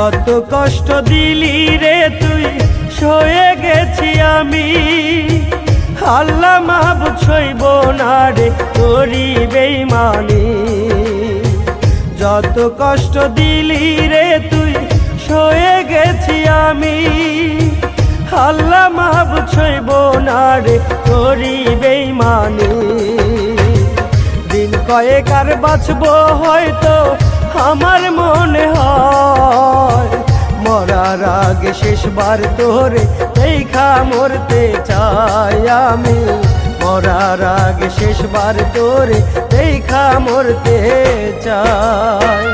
কত কষ্ট দিলি রে তুই, সয়ে গেছি আমি। আল্লাহ মাহবুব সইব না রে তোরি বেঈমানি। যত কষ্ট দিলি রে তুই, সয়ে গেছি আমি। আল্লাহ মাহবুব সইব না রে তোরি বেঈমানি। দিন কয়েক আর বাঁচবো হয়তো আমার মনে হয়, মরার আগে শেষবার তোরে দেখা মরতে চাই আমি। মরার আগে শেষবার তোরে দেখা মরতে চাই।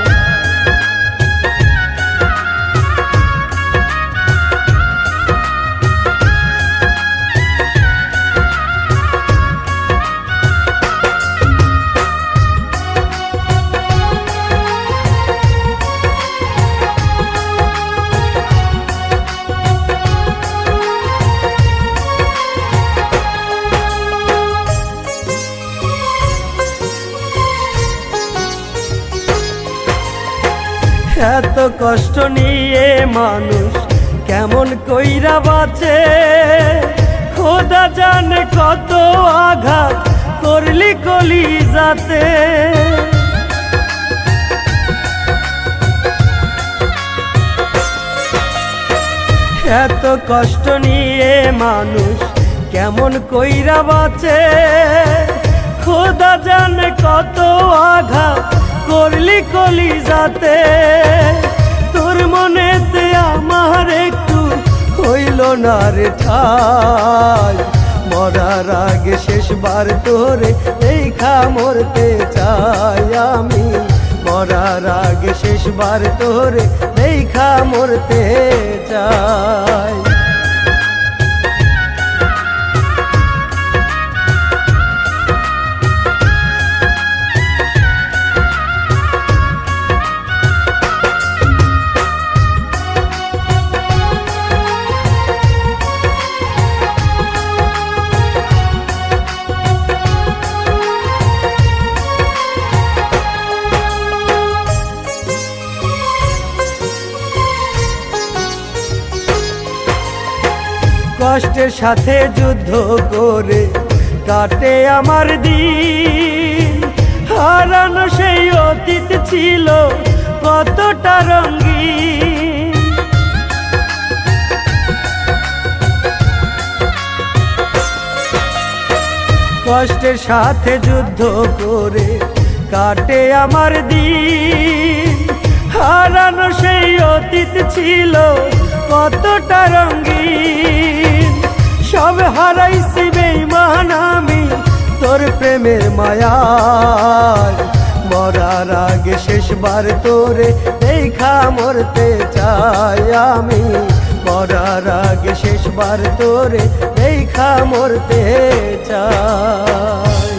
এত কষ্ট নিয়ে মানুষ কেমন কইরা বাঁচে, খোদা জানে কত আঘাত করলি কলিজাতে। এত কষ্ট নিয়ে মানুষ কেমন কইরা বাঁচে, খোদা জানে কত আঘাত করলি কলিজাতে। তোর মনেতে আমার একটু হইল না রে ঠাই, মরার আগে শেষবার তোরে দেখা মরতে চাই আমি। মরার আগে শেষবার তোরে দেখা মরতে চাই। কষ্টের সাথে যুদ্ধ করে কাটে আমার দিন, হারানো সেই অতীত ছিল কতটা রঙিন। কষ্টের সাথে যুদ্ধ করে কাটে আমার দিন, হারানো সেই অতীত ছিল কতটা রঙিন। সব হারাইছি বেঈমান আমি তোর প্রেমের মায়ায়, মরার আগে শেষবার তোরে দেখা মরতে চাই আমি। মরার আগে শেষবার তোরে দেখা মরতে চাই।